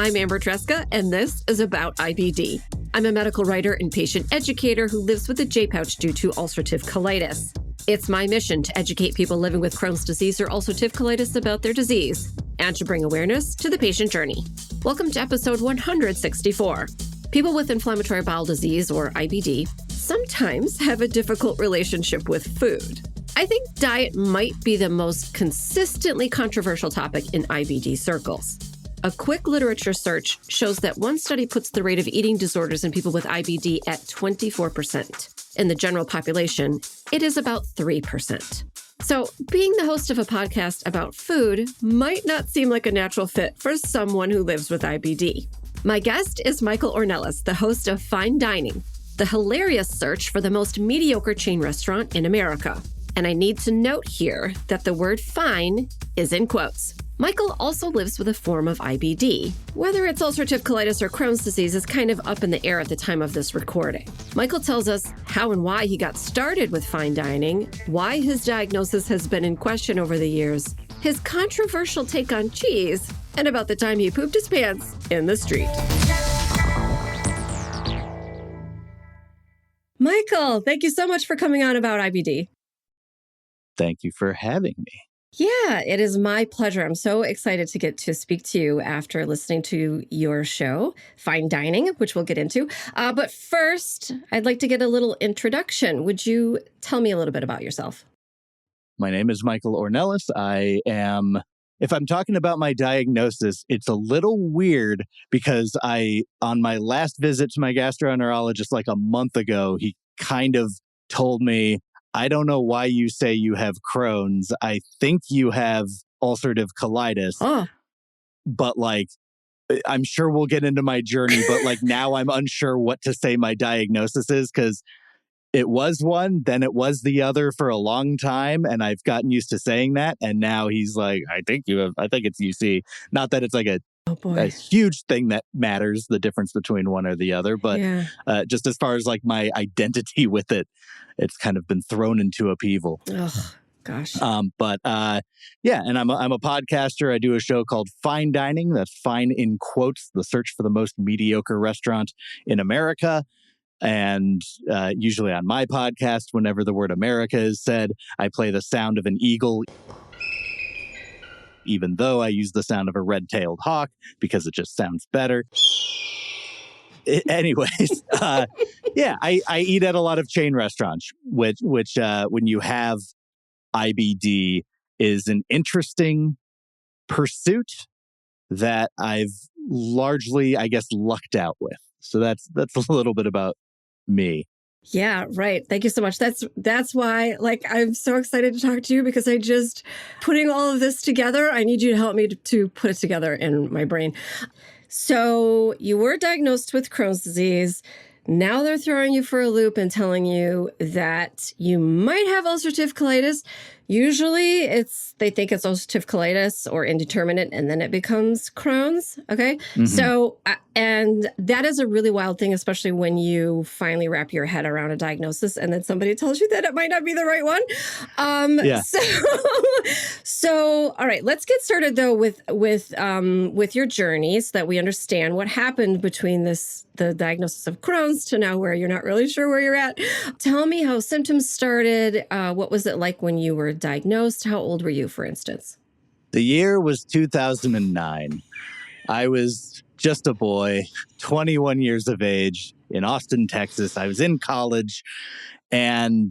I'm Amber Tresca, and this is About IBD. I'm a medical writer and patient educator who lives with a J-pouch due to ulcerative colitis. It's my mission to educate people living with Crohn's disease or ulcerative colitis about their disease and to bring awareness to the patient journey. Welcome to episode 164. People with inflammatory bowel disease, or IBD, sometimes have a difficult relationship with food. I think diet might be the most consistently controversial topic in IBD circles. A quick literature search shows that one study puts the rate of eating disorders in people with IBD at 24%. In the general population, it is about 3%. So being the host of a podcast about food might not seem like a natural fit for someone who lives with IBD. My guest is Michael Ornelas, the host of Fine Dining, the hilarious search for the most mediocre chain restaurant in America. And I need to note here that the word fine is in quotes. Michael also lives with a form of IBD. Whether it's ulcerative colitis or Crohn's disease is kind of up in the air at the time of this recording. Michael tells us how and why he got started with fine dining, why his diagnosis has been in question over the years, his controversial take on cheese, and about the time he pooped his pants in the street. Michael, thank you so much for coming on About IBD. Thank you for having me. Yeah, it is my pleasure. I'm so excited to get to speak to you after listening to your show, Fine Dining, which we'll get into. But first, I'd like to get a little introduction. Would you tell me a little bit about yourself? My name is Michael Ornelas. If I'm talking about my diagnosis, it's a little weird because on my last visit to my gastroenterologist like a month ago, he kind of told me, I don't know why you say you have Crohn's. I think you have ulcerative colitis. Oh. But I'm sure we'll get into my journey, but now I'm unsure what to say my diagnosis is because it was one, then it was the other for a long time. And I've gotten used to saying that. And now he's like, I think it's UC. Not that it's a huge thing that matters, the difference between one or the other. But just as far as my identity with it, it's kind of been thrown into upheaval. Oh, gosh. And I'm a podcaster. I do a show called Fine Dining. That's fine in quotes, the search for the most mediocre restaurant in America. And usually on my podcast, whenever the word America is said, I play the sound of an eagle, even though I use the sound of a red-tailed hawk because it just sounds better. Anyways, I eat at a lot of chain restaurants, which when you have IBD is an interesting pursuit that I've largely, I guess, lucked out with. So that's a little bit about me. Yeah, right. Thank you so much. That's why, I'm so excited to talk to you because putting all of this together, I need you to help me to put it together in my brain. So you were diagnosed with Crohn's disease. Now they're throwing you for a loop and telling you that you might have ulcerative colitis. Usually they think it's ulcerative colitis or indeterminate, and then it becomes Crohn's. Okay. Mm-hmm. So, and that is a really wild thing, especially when you finally wrap your head around a diagnosis and then somebody tells you that it might not be the right one. So, all right, let's get started though with your journey so that we understand what happened between the diagnosis of Crohn's to now where you're not really sure where you're at. Tell me how symptoms started. What was it like when you were diagnosed? How old were you, for instance? The year was 2009. I was just a boy, 21 years of age in Austin, Texas. I was in college, and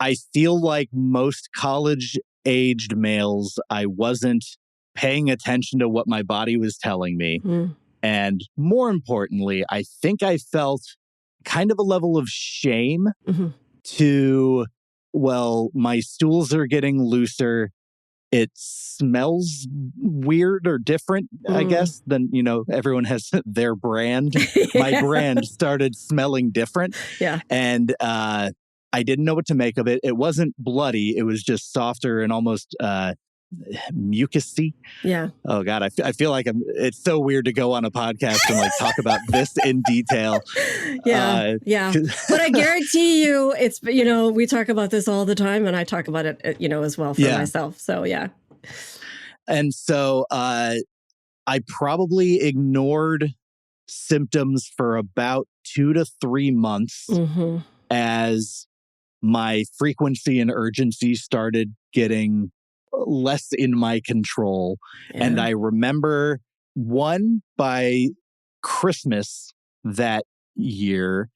I feel like most college-aged males, I wasn't paying attention to what my body was telling me. Mm. And more importantly, I think I felt kind of a level of shame to, my stools are getting looser. It smells weird or different, I guess, than, everyone has their brand. My brand started smelling different. Yeah. And I didn't know what to make of it. It wasn't bloody. It was just softer and almost mucusy. Yeah. Oh God, I feel like it's so weird to go on a podcast and talk about this in detail. Yeah. But I guarantee you, it's we talk about this all the time, and I talk about it as well for myself. So yeah. And so I probably ignored symptoms for about 2 to 3 months as my frequency and urgency started getting less in my control. Yeah. And I remember by Christmas that year,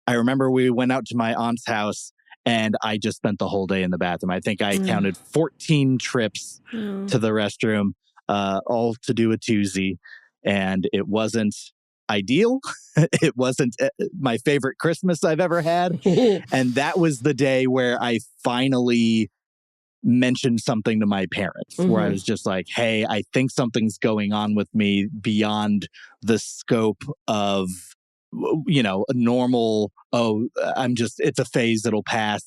I remember we went out to my aunt's house and I just spent the whole day in the bathroom. I think I counted 14 trips to the restroom, all to do a toozy. And it wasn't ideal. It wasn't my favorite Christmas I've ever had. And that was the day where I finally mentioned something to my parents, where I was just like, hey, I think something's going on with me beyond the scope of, a normal, it's a phase that'll pass.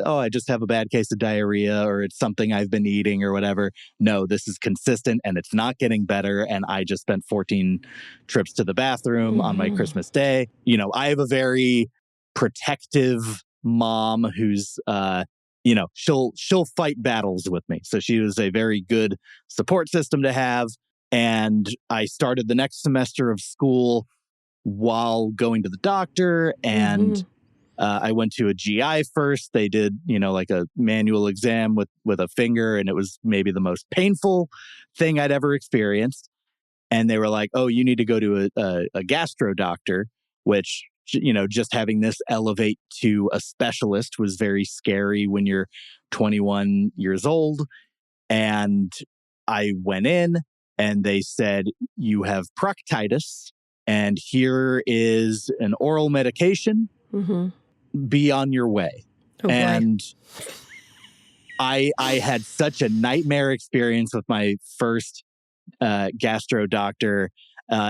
I just have a bad case of diarrhea, or it's something I've been eating or whatever. No, this is consistent and it's not getting better. And I just spent 14 trips to the bathroom on my Christmas day. I have a very protective mom who's, she'll fight battles with me. So she was a very good support system to have. And I started the next semester of school while going to the doctor, and I went to a GI first. They did, like a manual exam with a finger, and it was maybe the most painful thing I'd ever experienced. And they were like, oh, you need to go to a gastro doctor, which, just having this elevate to a specialist was very scary when you're 21 years old. And I went in and they said, you have proctitis, and here is an oral medication. Be on your way. Oh, and I had such a nightmare experience with my first gastro doctor.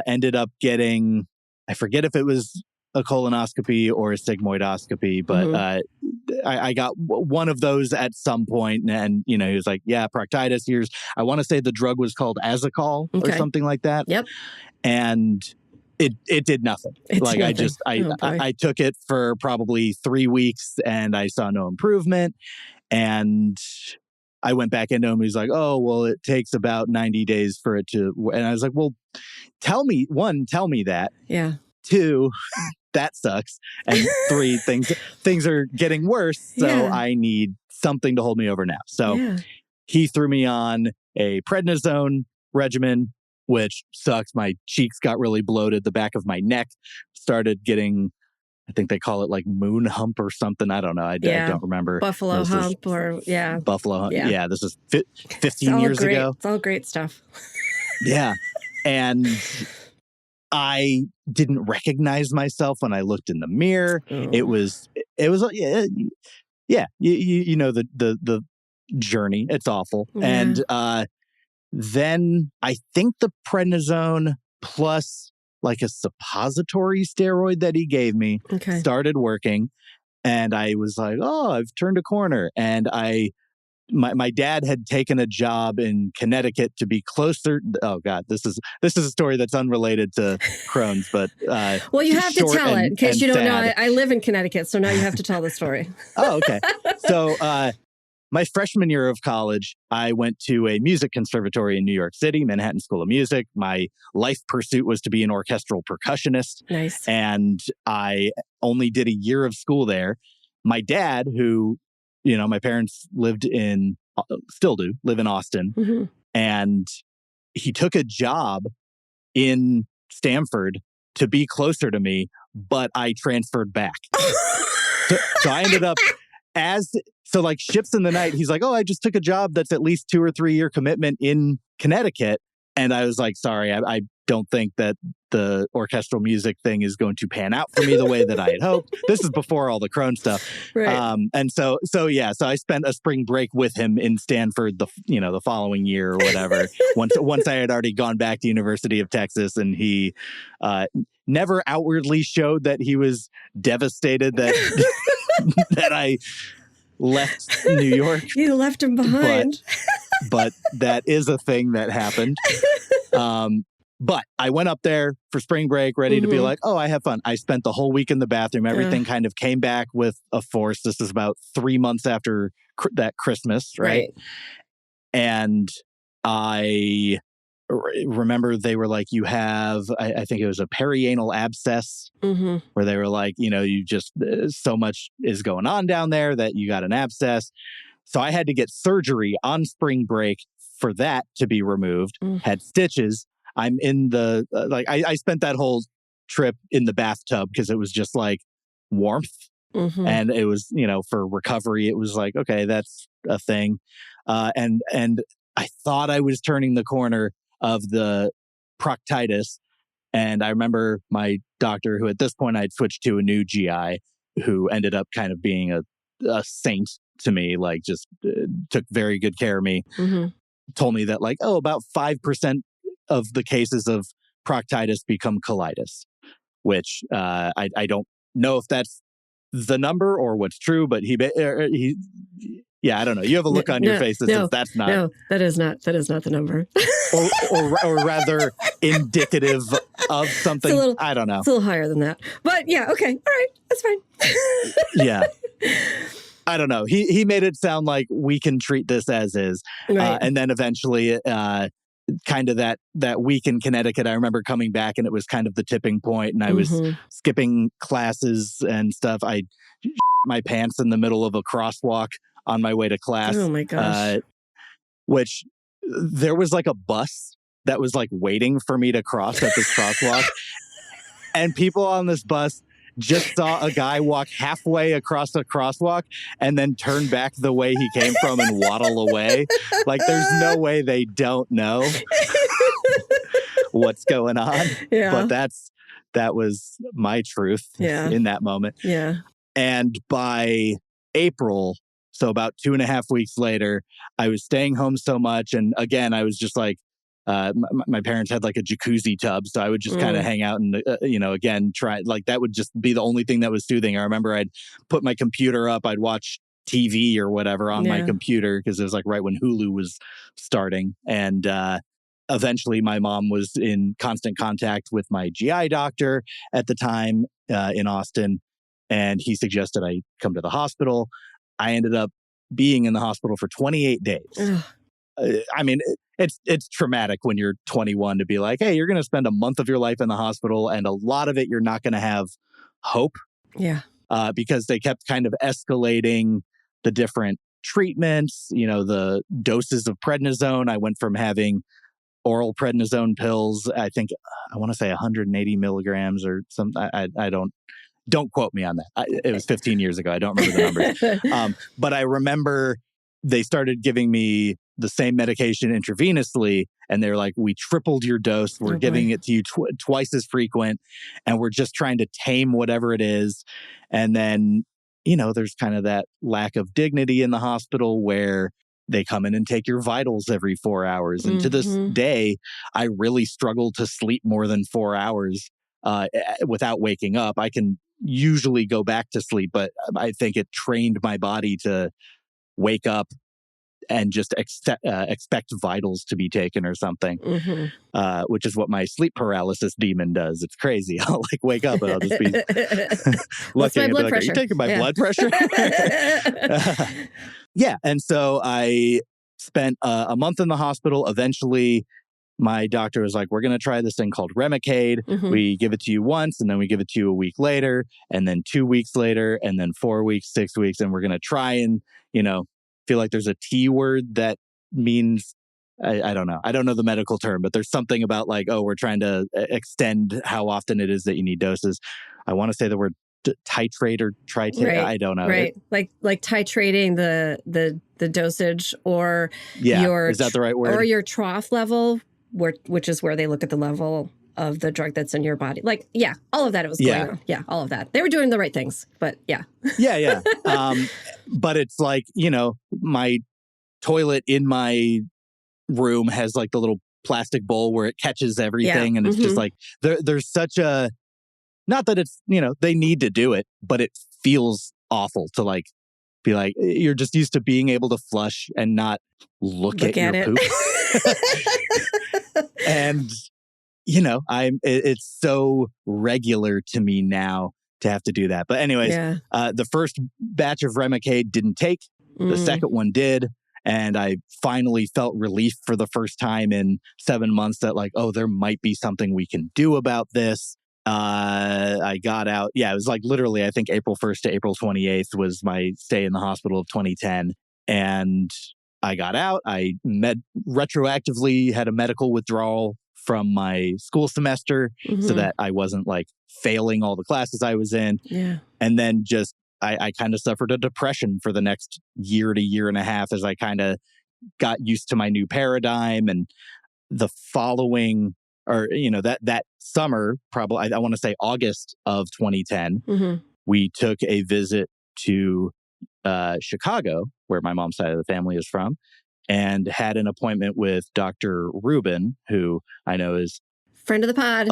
Ended up getting, I forget if it was a colonoscopy or a sigmoidoscopy, but I got one of those at some point, and he was like, yeah, proctitis, I want to say the drug was called Azicol or something like that. Yep. And it did nothing. I took it for probably 3 weeks and I saw no improvement. And I went back into him. He's like, oh, well, it takes about 90 days for it to. And I was like, well, tell me that. Yeah. 2, that sucks. And 3, things are getting worse. So I need something to hold me over now. So he threw me on a prednisone regimen, which sucks. My cheeks got really bloated. The back of my neck started getting, I think they call it like moon hump or something. I don't know. I don't remember. Buffalo hump Buffalo hump. Yeah, this is 15 years ago. It's all great stuff. Yeah. And I didn't recognize myself when I looked in the mirror. It was the journey. It's awful. Yeah. And then I think the prednisone plus like a suppository steroid that he gave me started working. And I was like, oh, I've turned a corner. And my dad had taken a job in Connecticut to be closer. Oh God, this is a story that's unrelated to Crohn's, but well, you have to tell it in case you don't know. I live in Connecticut, so now you have to tell the story. Oh, okay. So my freshman year of college, I went to a music conservatory in New York City, Manhattan School of Music. My life pursuit was to be an orchestral percussionist. Nice. And I only did a year of school there. My dad, who, my parents still do live in Austin. And he took a job in Stanford to be closer to me, but I transferred back. So I ended up like ships in the night. He's like, oh, I just took a job that's at least 2 or 3 year commitment in Connecticut. And I was like, sorry, I don't think that the orchestral music thing is going to pan out for me the way that I had hoped. This is before all the Crohn stuff. Right. And so I spent a spring break with him in Stanford the following year or whatever. once I had already gone back to University of Texas, and he never outwardly showed that he was devastated that that I left New York. You left him behind. But that is a thing that happened. But I went up there for spring break, ready to be like, oh, I have fun. I spent the whole week in the bathroom. Everything kind of came back with a force. This is about 3 months after that Christmas, right? And I remember they were like, you have, I think it was a perianal abscess, where they were like, you just, so much is going on down there that you got an abscess. So I had to get surgery on spring break for that to be removed, had stitches. I'm in the, I spent that whole trip in the bathtub because it was just like warmth. And it was, for recovery, it was like, okay, that's a thing. And I thought I was turning the corner of the proctitis. And I remember my doctor, who at this point I'd switched to a new GI, who ended up kind of being a saint to me, like just took very good care of me, told me that like, about 5% of the cases of proctitis become colitis, which I don't know if that's the number or what's true, but he yeah, I don't know. You have a look on your face that says that's not. No, that is not the number. or rather indicative of something. I don't know. It's a little higher than that. But yeah, okay. All right. That's fine. Yeah. I don't know. He made it sound like we can treat this as is. Right. And then eventually, kind of that week in Connecticut, I remember coming back and it was kind of the tipping point, and I was skipping classes and stuff. I my pants in the middle of a crosswalk on my way to class. Oh my gosh. Which there was like a bus that was like waiting for me to cross at this crosswalk. And people on this bus just saw a guy walk halfway across a crosswalk and then turn back the way he came from and waddle away. Like there's no way they don't know what's going on. Yeah. But that was my truth in that moment. Yeah. And by April, so about 2.5 weeks later, I was staying home so much. And again, I was just like, my parents had like a jacuzzi tub. So I would just kind of hang out and, again, try, like that would just be the only thing that was soothing. I remember I'd put my computer up, I'd watch TV or whatever on my computer because it was like right when Hulu was starting. And eventually my mom was in constant contact with my GI doctor at the time in Austin. And he suggested I come to the hospital. I ended up being in the hospital for 28 days. I mean, it's traumatic when you're 21 to be like, hey, you're going to spend a month of your life in the hospital, and a lot of it you're not going to have hope. Yeah. Because they kept kind of escalating the different treatments, the doses of prednisone. I went from having oral prednisone pills, I think, I want to say 180 milligrams or something. I don't quote me on that. It was 15 years ago. I don't remember the numbers. But I remember they started giving me the same medication intravenously, and they're like, we tripled your dose. We're giving it to you twice as frequent, and we're just trying to tame whatever it is. And then, there's kind of that lack of dignity in the hospital where they come in and take your vitals every 4 hours. And to this day, I really struggle to sleep more than 4 hours without waking up. I can usually go back to sleep, but I think it trained my body to wake up and just expect vitals to be taken or something, which is what my sleep paralysis demon does. It's crazy. I'll like wake up and I'll just be looking at like, are you taking my blood pressure? Yeah. And so I spent a month in the hospital. Eventually, my doctor was like, we're going to try this thing called Remicade. We give it to you once, and then we give it to you a week later, and then 2 weeks later, and then 4 weeks, 6 weeks. And we're going to try and, feel like there's a T word that means, I don't know. I don't know the medical term, but there's something about like, we're trying to extend how often it is that you need doses. I want to say the word titrate or titrate. Right. I don't know. Right. Like titrating the dosage or is that the right word? Or your trough level, which is where they look at the level of the drug that's in your body. Like, all of that was going on. Yeah, all of that. They were doing the right things, but yeah. Yeah. But it's like, my toilet in my room has like the little plastic bowl where it catches everything. And it's just like, there's such a, not that it's, they need to do it, but it feels awful to like, be like, you're just used to being able to flush and not look at your poop. And, it's so regular to me now to have to do that. But anyways, the first batch of Remicade didn't take. The second one did. And I finally felt relief for the first time in 7 months that like, oh, there might be something we can do about this. I got out. Yeah, it was like literally, I think April 1st to April 28th was my stay in the hospital of 2010. And I got out. I retroactively had a medical withdrawal from my school semester so that I wasn't like failing all the classes I was in. Yeah. And then just, I kind of suffered a depression for the next year to year and a half as I kind of got used to my new paradigm. And the following, or, that summer, probably, I want to say August of 2010, we took a visit to Chicago, where my mom's side of the family is from, and had an appointment with Dr. Rubin, who I know is friend of the pod,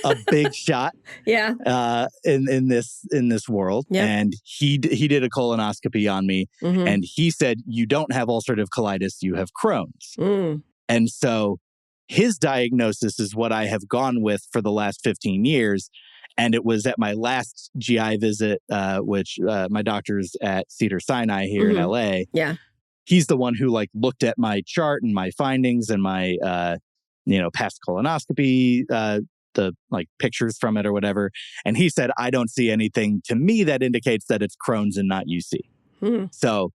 a big shot, in this world. Yep. And he did a colonoscopy on me, and he said, "You don't have ulcerative colitis, you have Crohn's." And so his diagnosis is what I have gone with for the last 15 years. And it was at my last GI visit, which my doctor's at Cedars-Sinai here in LA. Yeah. He's the one who like looked at my chart and my findings and my, past colonoscopy, the like pictures from it or whatever. And he said, I don't see anything to me that indicates that it's Crohn's and not UC. So,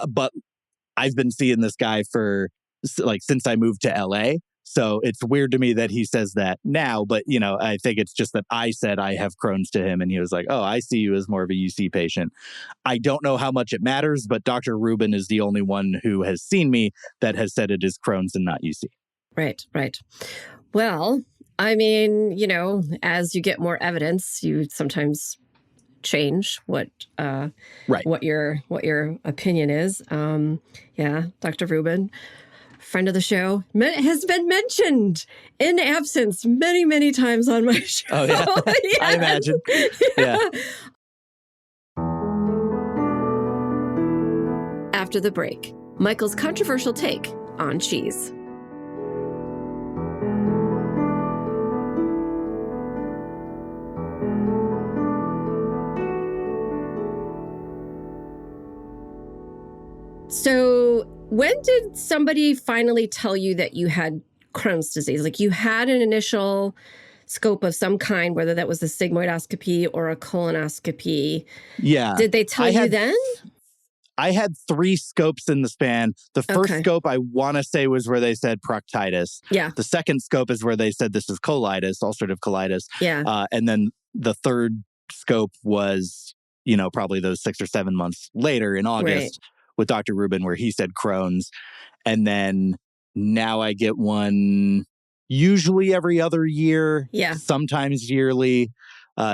but I've been seeing this guy for like since I moved to LA. So it's weird to me that he says that now, but I think it's just that I said I have Crohn's to him and he was like, oh, I see you as more of a UC patient. I don't know how much it matters, but Dr. Rubin is the only one who has seen me that has said it is Crohn's and not UC. Right. Well, I mean, as you get more evidence, you sometimes change what your opinion is. Dr. Rubin, friend of the show, has been mentioned in absence many, many times on my show. Oh, yeah. Yes. I imagine. Yeah. After the break, Michael's controversial take on cheese. So when did somebody finally tell you that you had Crohn's disease? Like you had an initial scope of some kind, whether that was a sigmoidoscopy or a colonoscopy. Yeah. Did they tell you then? I had 3 scopes in the span. The first scope I want to say was where they said proctitis. Yeah. The second scope is where they said this is colitis, ulcerative colitis. Yeah. And then the third scope was, probably those 6 or 7 months later in August with Dr. Rubin, where he said Crohn's. And then now I get one usually every other year, sometimes yearly,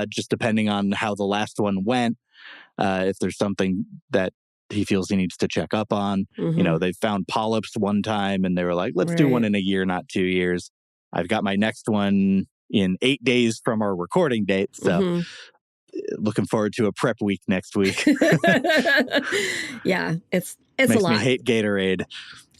just depending on how the last one went. If there's something that he feels he needs to check up on. They found polyps one time and they were like, let's do one in a year, not 2 years. I've got my next one in 8 days from our recording date. So looking forward to a prep week next week. Yeah, it's Makes a lot. Me hate Gatorade.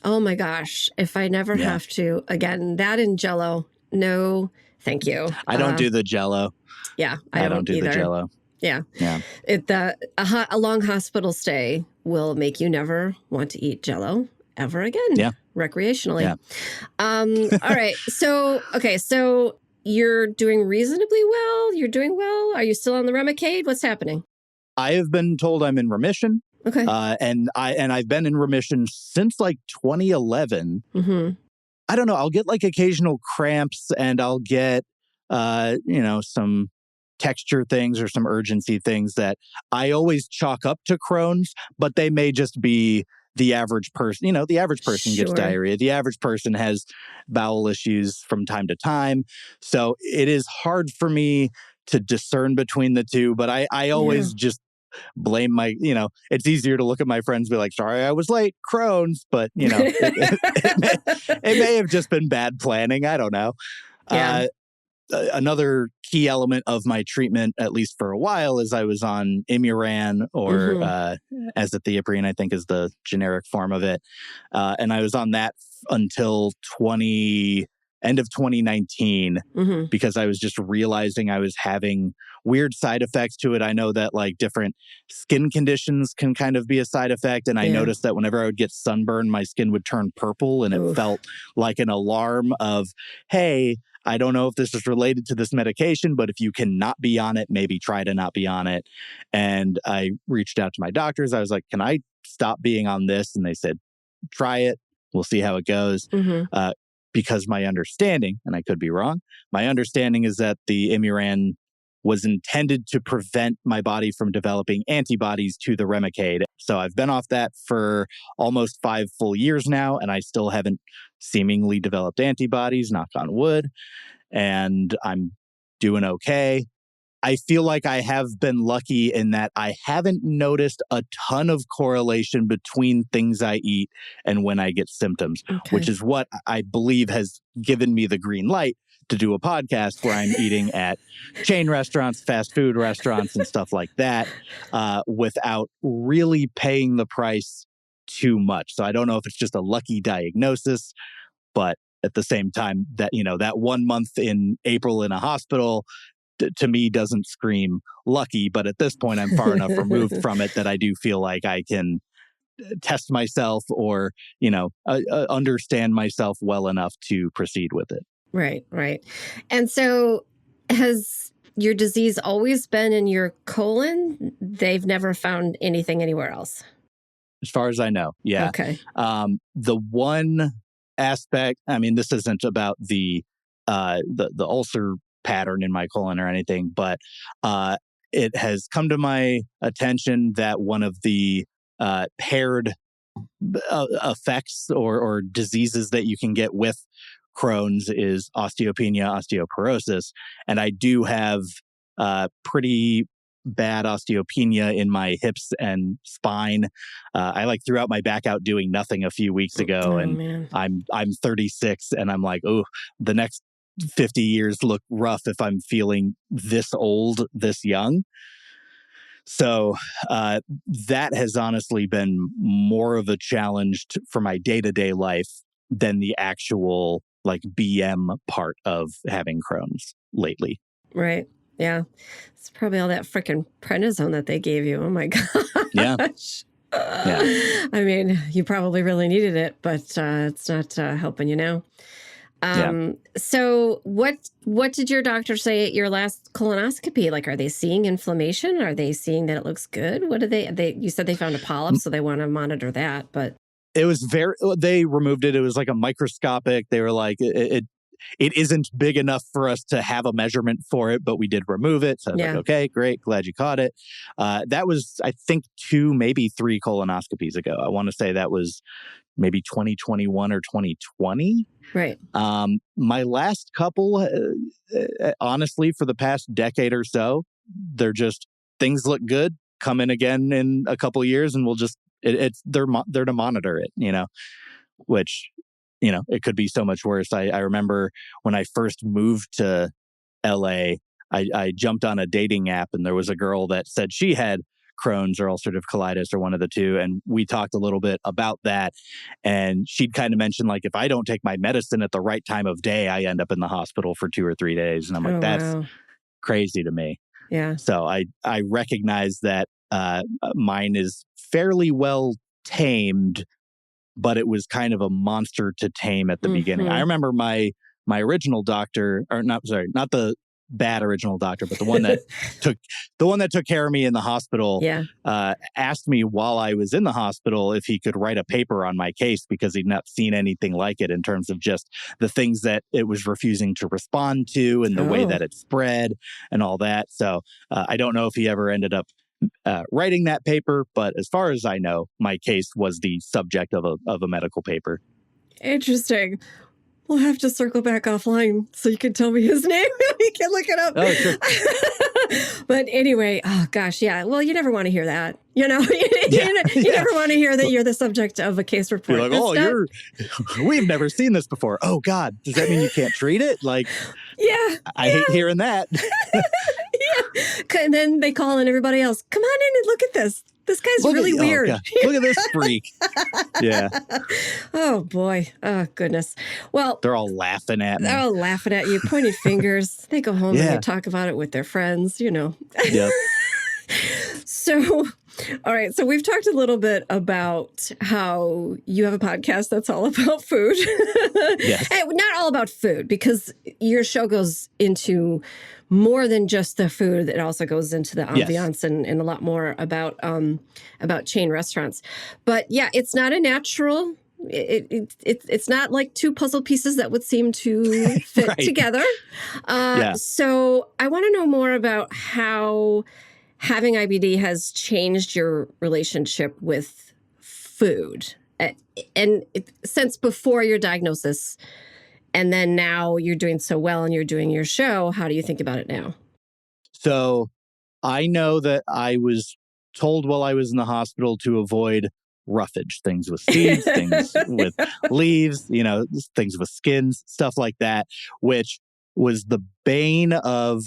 Oh my gosh. If I never have to, again, that and Jell-O, no, thank you. I don't do the Jell-O. Yeah, I don't do the Jell-O. Yeah. A long hospital stay will make you never want to eat Jell-O ever again. Recreationally. Yeah. All right. So you're doing reasonably well. You're doing well. Are you still on the Remicade? What's happening? I have been told I'm in remission. Okay. And I've been in remission since like 2011. I don't know. I'll get like occasional cramps and I'll get, some texture things or some urgency things that I always chalk up to Crohn's, but they may just be the average person. The average person gets diarrhea. The average person has bowel issues from time to time. So it is hard for me to discern between the two, but I always just blame my, it's easier to look at my friends and be like, sorry, I was late, Crohn's, but it may have just been bad planning. I don't know. Yeah. Another key element of my treatment, at least for a while, is I was on Imuran or azathioprine, I think is the generic form of it. And I was on that until end of 2019 because I was just realizing I was having weird side effects to it. I know that like different skin conditions can kind of be a side effect. And I noticed that whenever I would get sunburn, my skin would turn purple, and it felt like an alarm of, hey, I don't know if this is related to this medication, but if you cannot be on it, maybe try to not be on it. And I reached out to my doctors. I was like, can I stop being on this? And they said, try it. We'll see how it goes. Because my understanding, and I could be wrong, my understanding is that the Imuran was intended to prevent my body from developing antibodies to the Remicade. So I've been off that for almost 5 full years now, and I still haven't seemingly developed antibodies, knock on wood, and I'm doing okay. I feel like I have been lucky in that I haven't noticed a ton of correlation between things I eat and when I get symptoms, which is what I believe has given me the green light to do a podcast where I'm eating at chain restaurants, fast food restaurants, and stuff like that, without really paying the price too much. So I don't know if it's just a lucky diagnosis, but at the same time, that, you know, that 1 month in April in a hospital to me doesn't scream lucky, but at this point I'm far enough removed from it that I do feel like I can test myself or, you know, understand myself well enough to proceed with it. Right. And so has your disease always been in your colon? They've never found anything anywhere else? As far as I know, yeah. Okay. The one aspect, I mean, this isn't about the ulcer pattern in my colon or anything, but it has come to my attention that one of the paired effects or diseases that you can get with Crohn's is osteopenia, osteoporosis. And I do have pretty bad osteopenia in my hips and spine. I like threw out my back out doing nothing a few weeks ago, and I'm 36, and I'm like, oh, the next 50 years look rough if I'm feeling this old, this young. So that has honestly been more of a challenge for my day-to-day life than the actual like BM part of having Crohn's lately. Right. Yeah. It's probably all that freaking prednisone that they gave you. Oh my gosh. Yeah. I mean, you probably really needed it, but it's not helping you now. So what did your doctor say at your last colonoscopy? Like, are they seeing inflammation? Are they seeing that it looks good? What do they you said they found a polyp, so they want to monitor that, but it was they removed it. It was like a microscopic. They were like, it isn't big enough for us to have a measurement for it, but we did remove it. So I was like, okay, great. Glad you caught it. That was, I think, 2, maybe 3 colonoscopies ago. I want to say that was maybe 2021 or 2020. Right. My last couple, honestly, for the past decade or so, they're just, things look good. Come in again in a couple years and we'll just, they're to monitor it, you know, which, you know, it could be so much worse. I remember when I first moved to LA, I jumped on a dating app and there was a girl that said she had Crohn's or ulcerative colitis or one of the two. And we talked a little bit about that. And she'd kind of mentioned, like, if I don't take my medicine at the right time of day, I end up in the hospital for 2 or 3 days. And I'm like, that's crazy to me. Yeah. So I recognize that mine is fairly well tamed, but it was kind of a monster to tame at the beginning. I remember my original doctor, or not the bad original doctor, but the one that took care of me in the hospital, asked me while I was in the hospital if he could write a paper on my case because he'd not seen anything like it in terms of just the things that it was refusing to respond to and the way that it spread and all that. So I don't know if he ever ended up writing that paper, but as far as I know, my case was the subject of a medical paper. Interesting. We'll have to circle back offline so you can tell me his name. We can look it up. Oh, sure. But anyway, oh gosh, yeah. Well, you never want to hear that. You know, you never want to hear that you're the subject of a case report. You're like, we've never seen this before. Oh God, does that mean you can't treat it? Like, I hate hearing that. And then they call in everybody else. Come on in and look at this. This guy's really weird. God. Look at this freak. Yeah. Oh, boy. Oh, goodness. Well, they're all laughing at me. They're all laughing at you, pointing fingers. They go home and they talk about it with their friends, Yep. So, all right. So we've talked a little bit about how you have a podcast that's all about food. Yes. And not all about food, because your show goes into more than just the food. It also goes into the ambiance and a lot more about chain restaurants. But yeah, it's not a natural. It's not like two puzzle pieces that would seem to fit together. So I want to know more about how having IBD has changed your relationship with food, and since before your diagnosis, and then now you're doing so well and you're doing your show. How do you think about it now? So I know that I was told while I was in the hospital to avoid roughage, things with seeds, things with leaves, things with skins, stuff like that, which was the bane of,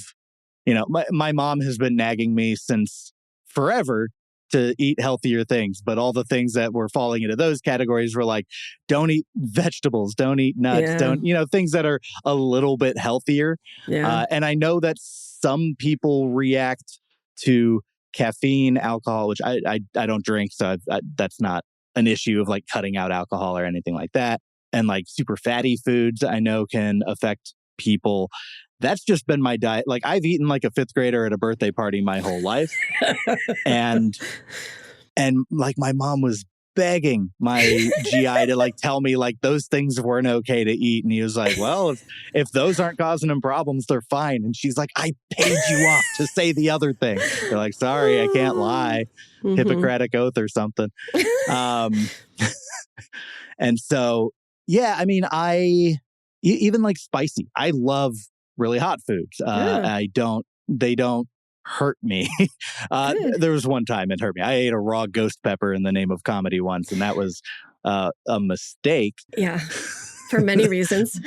my mom has been nagging me since forever to eat healthier things, but all the things that were falling into those categories were like, don't eat vegetables, don't eat nuts, don't, things that are a little bit healthier. And I know that some people react to caffeine, alcohol, which I don't drink, so that's not an issue of like cutting out alcohol or anything like that. And like super fatty foods I know can affect people. That's just been my diet. Like I've eaten like a fifth grader at a birthday party my whole life. and like my mom was begging my GI to like tell me like those things weren't okay to eat. And he was like, well, if those aren't causing him problems, they're fine. And she's like, I paid you off to say the other thing. They're like, sorry, I can't lie. Hippocratic oath or something. And so, yeah, I mean, even like spicy, I love really hot foods. They don't hurt me. There was one time it hurt me. I ate a raw ghost pepper in the name of comedy once, and that was a mistake. Yeah, for many reasons.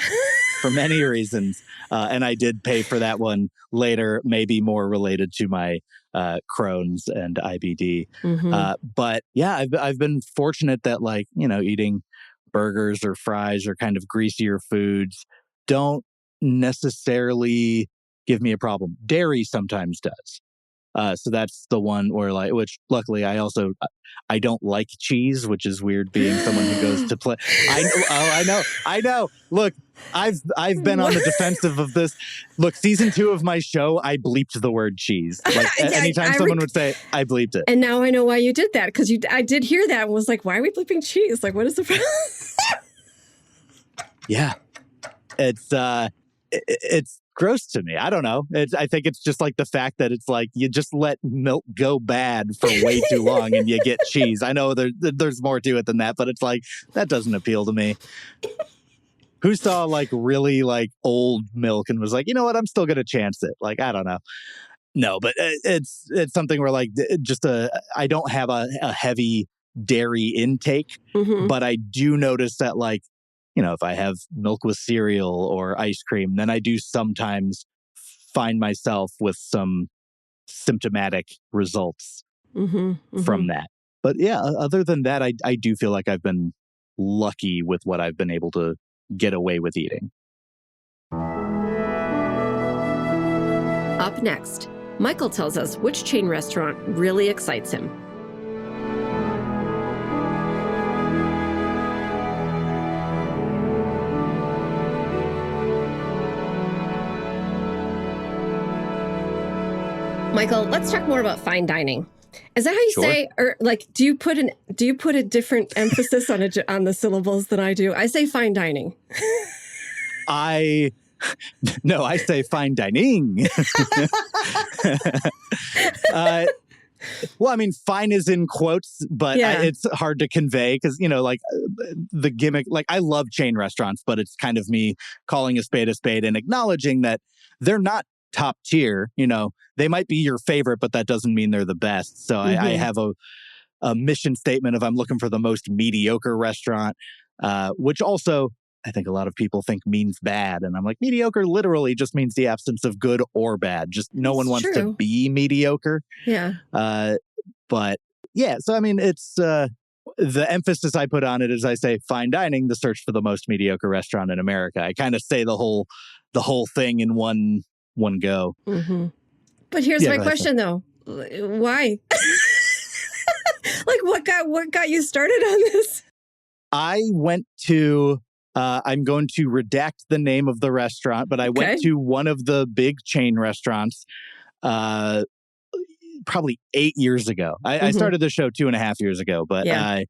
For many reasons. And I did pay for that one later, maybe more related to my Crohn's and IBD. But yeah, I've been fortunate that like, eating burgers or fries or kind of greasier foods don't necessarily give me a problem. Dairy sometimes does. So that's the one where like, which luckily I don't like cheese, which is weird being someone who goes to play. I know. Look, I've been on the defensive of this. Look, season 2 of my show, I bleeped the word cheese. Like anytime someone would say, I bleeped it. And now I know why you did that, because I did hear that and was like, why are we bleeping cheese? Like, what is the problem? Yeah, it's gross to me. I don't know. I think it's just like the fact that it's like you just let milk go bad for way too long and you get cheese. I know there's more to it than that, but it's like that doesn't appeal to me. Who saw like really like old milk and was like, you know what, I'm still gonna chance it. Like, I don't know. No, but it's something where like I don't have a heavy dairy intake, but I do notice that like, if I have milk with cereal or ice cream, then I do sometimes find myself with some symptomatic results from that. But yeah, other than that, I do feel like I've been lucky with what I've been able to get away with eating. Up next, Michael tells us which chain restaurant really excites him. Michael, let's talk more about fine dining. Is that how you say, or like, do you put a different emphasis on the syllables than I do? I say fine dining. No, I say fine dining. Well, I mean, fine is in quotes, but it's hard to convey because, like the gimmick, like I love chain restaurants, but it's kind of me calling a spade and acknowledging that they're not top tier. They might be your favorite, but that doesn't mean they're the best. So I have a mission statement of I'm looking for the most mediocre restaurant, which also I think a lot of people think means bad. And I'm like, mediocre literally just means the absence of good or bad. Just no one wants to be mediocre. Yeah. But Yeah. So, I mean, it's the emphasis I put on it is I say fine dining, the search for the most mediocre restaurant in America. I kind of say the whole thing in one go. Mm-hmm. But here's my question, though. Why? Like, what got you started on this? I went to, I'm going to redact the name of the restaurant, but I went to one of the big chain restaurants probably 8 years ago. I started the show 2.5 years ago, but I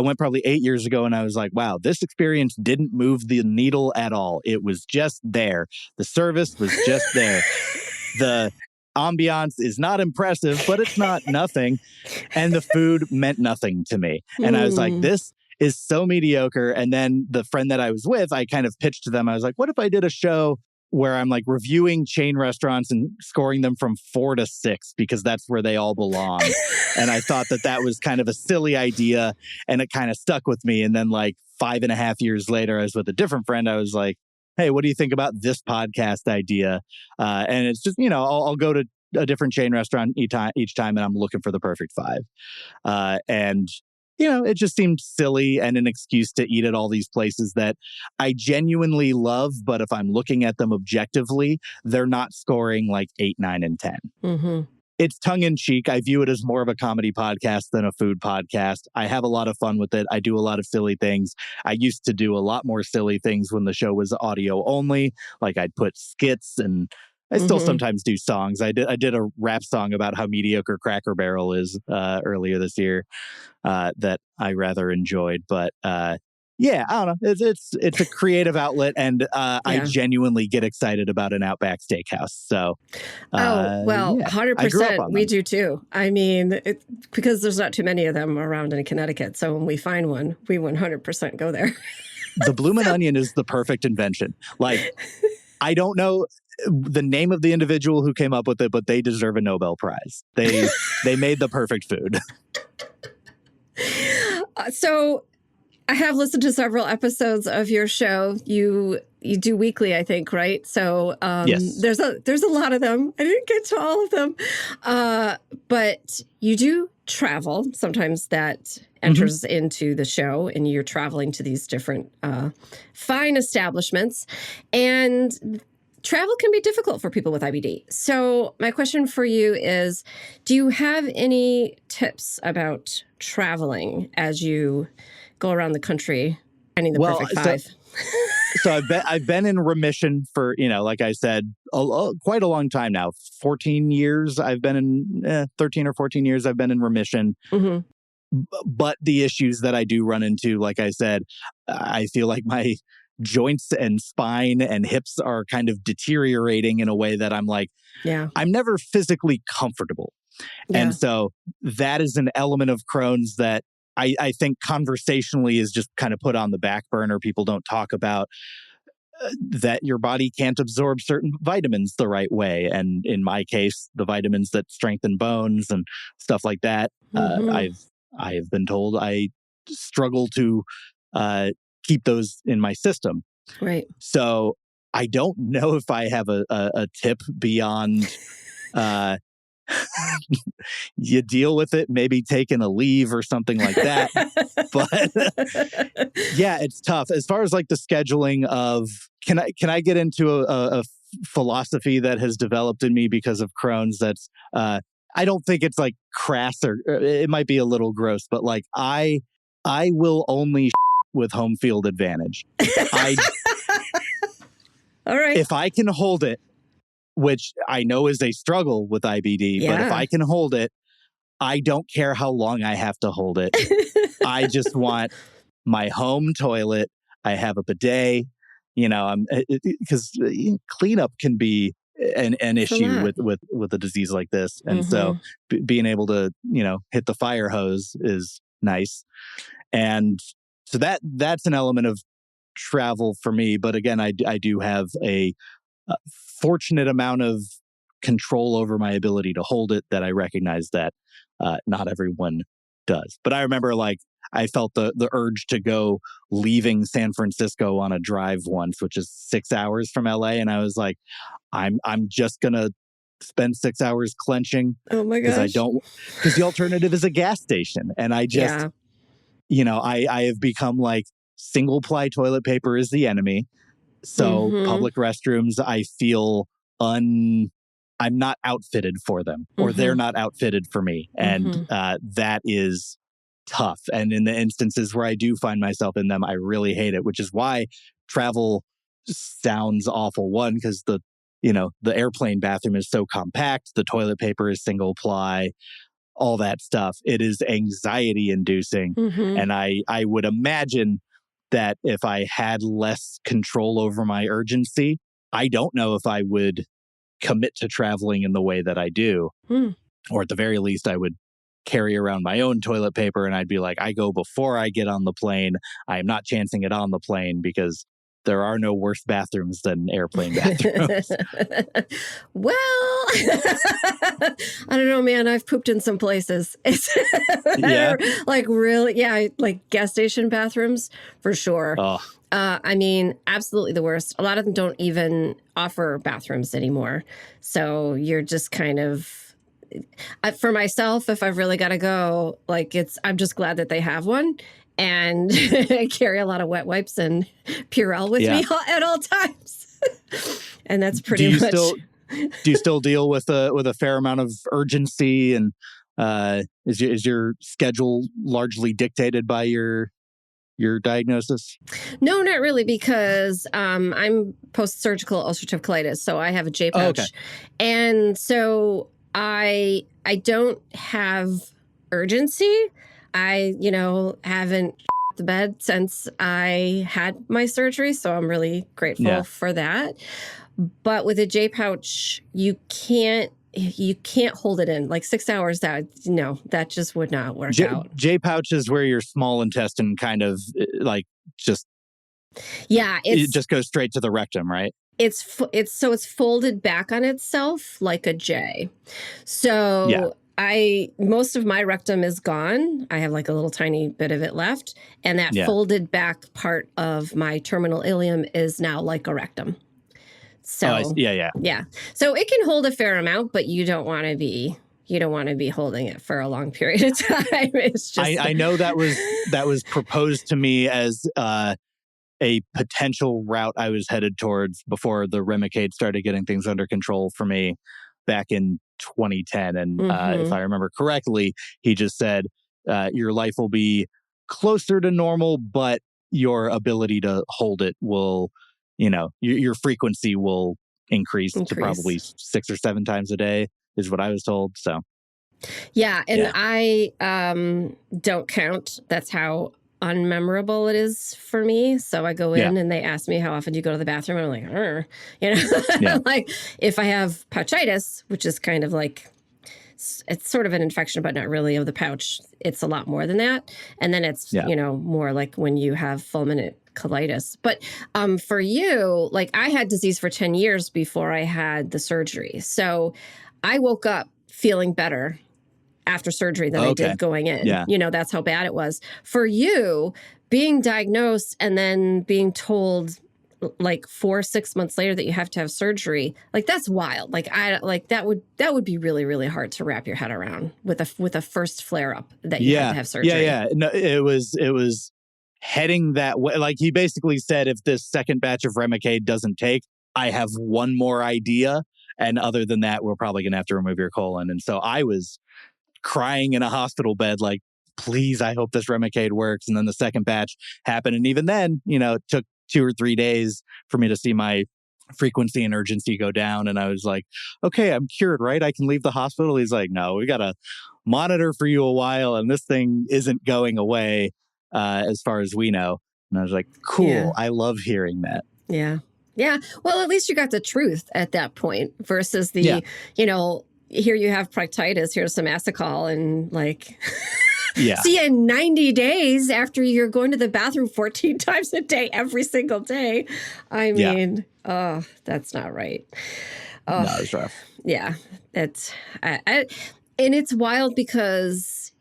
went probably 8 years ago, and I was like, wow, this experience didn't move the needle at all. It was just there. The service was just there. The ambiance is not impressive, but it's not nothing. And the food meant nothing to me. And I was like, this is so mediocre. And then the friend that I was with, I kind of pitched to them. I was like, what if I did a show where I'm like reviewing chain restaurants and scoring them from 4 to 6 because that's where they all belong. And I thought that was kind of a silly idea, and it kind of stuck with me. And then like 5.5 years later, I was with a different friend. I was like, hey, what do you think about this podcast idea? And it's just, I'll go to a different chain restaurant each time, and I'm looking for the perfect 5. And it just seemed silly and an excuse to eat at all these places that I genuinely love. But if I'm looking at them objectively, they're not scoring like 8, 9, and 10. Mm-hmm. It's tongue in cheek. I view it as more of a comedy podcast than a food podcast. I have a lot of fun with it. I do a lot of silly things. I used to do a lot more silly things when the show was audio only. Like I'd put skits, and I still sometimes do songs. I did a rap song about how mediocre Cracker Barrel is earlier this year that I rather enjoyed. But yeah, I don't know. It's a creative outlet, and I genuinely get excited about an Outback Steakhouse. So, 100%. We do too. I mean, because there's not too many of them around in Connecticut. So when we find one, we 100% go there. The Bloomin' Onion is the perfect invention. Like, I don't know the name of the individual who came up with it, but they deserve a Nobel Prize. They made the perfect food. So I have listened to several episodes of your show. You do weekly, I think, right? So yes. There's a lot of them. I didn't get to all of them, but you do travel. Sometimes that enters into the show, and you're traveling to these different fine establishments, and travel can be difficult for people with IBD. So my question for you is, do you have any tips about traveling as you go around the country finding the perfect 5? So I've been in remission for, like I said, quite a long time now. 14 years I've been in, 13 or 14 years I've been in remission. Mm-hmm. But the issues that I do run into, like I said, I feel like my joints and spine and hips are kind of deteriorating in a way that I'm like, I'm never physically comfortable. Yeah. And so that is an element of Crohn's that I think conversationally is just kind of put on the back burner. People don't talk about that your body can't absorb certain vitamins the right way. And in my case, the vitamins that strengthen bones and stuff like that, I have been told I struggle to keep those in my system. Right. So I don't know if I have a tip beyond you deal with it, maybe taking a leave or something like that. But yeah, it's tough. As far as like the scheduling of, can I get into a philosophy that has developed in me because of Crohn's that's, I don't think it's like crass, or it might be a little gross, but like I will only with home field advantage. All right. If I can hold it, which I know is a struggle with IBD, but if I can hold it, I don't care how long I have to hold it. I just want my home toilet. I have a bidet, because cleanup can be an issue with a disease like this. And so being able to, hit the fire hose is nice. And so that's an element of travel for me. But again, I do have a fortunate amount of control over my ability to hold it that I recognize that not everyone does. But I remember I felt the urge to go leaving San Francisco on a drive once, which is 6 hours from LA. And I was like, I'm just going to spend 6 hours clenching. Oh my gosh. Because the alternative is a gas station. And I just, I have become like single ply toilet paper is the enemy. So public restrooms, I feel I'm not outfitted for them, or they're not outfitted for me. And that is tough. And in the instances where I do find myself in them, I really hate it, which is why travel sounds awful. One, because the airplane bathroom is so compact, the toilet paper is single ply, all that stuff. It is anxiety inducing. And I would imagine that if I had less control over my urgency, I don't know if I would commit to traveling in the way that I do. Or at the very least, I would carry around my own toilet paper and I'd be like, I go before I get on the plane. I am not chancing it on the plane because there are no worse bathrooms than airplane bathrooms. Well, I don't know, man. I've pooped in some places. Like really, like gas station bathrooms for sure. I mean, absolutely the worst. A lot of them don't even offer bathrooms anymore. So you're just kind of, for myself, if I've really got to go, like I'm just glad that they have one. And I carry a lot of wet wipes and Purell with me at all times. And that's pretty much. Do you still deal with a fair amount of urgency? And is your schedule largely dictated by your diagnosis? No, not really, because I'm post-surgical ulcerative colitis. So I have a J pouch. Oh, okay. And so I don't have urgency. I, haven't the bed since I had my surgery, so I'm really grateful for that. But with a J pouch, you can't hold it in like 6 hours. That just would not work out. J pouch is where your small intestine kind of like just it just goes straight to the rectum, right? It's folded back on itself like a J. So most of my rectum is gone. I have like a little tiny bit of it left. And that folded back part of my terminal ileum is now like a rectum. So, yeah. So it can hold a fair amount, but you don't want to be holding it for a long period of time. It's just, I know that was proposed to me as a potential route I was headed towards before the Remicade started getting things under control for me back in 2010. And if I remember correctly, he just said, your life will be closer to normal, but your ability to hold it will, your frequency will increase to probably 6 or 7 times a day is what I was told. So. Yeah. And I don't count. That's how unmemorable it is for me. So I go in and they ask me, how often do you go to the bathroom? And I'm like, like if I have pouchitis, which is kind of like, it's sort of an infection, but not really of the pouch. It's a lot more than that. And then it's, more like when you have fulminant colitis. But for you, like I had disease for 10 years before I had the surgery. So I woke up feeling better after surgery than I did going in. Yeah. That's how bad it was. For you, being diagnosed and then being told like 4 or 6 months later that you have to have surgery, like that's wild. Like that would be really, really hard to wrap your head around with a first flare up that you had to have surgery. Yeah. No, it was heading that way. Like he basically said, if this second batch of Remicade doesn't take, I have one more idea. And other than that, we're probably going to have to remove your colon. And so I was crying in a hospital bed, like, please, I hope this Remicade works. And then the second batch happened. And even then, it took 2 or 3 days for me to see my frequency and urgency go down. And I was like, okay, I'm cured, right? I can leave the hospital. He's like, no, we got to monitor for you a while. And this thing isn't going away as far as we know. And I was like, cool. Yeah. I love hearing that. Yeah. Yeah. Well, at least you got the truth at that point versus the, here you have proctitis, here's some Asacol, and like, see you in 90 days after you're going to the bathroom 14 times a day, every single day. I mean, that's not right. Oh, no, it's rough. Yeah. It's, and it's wild because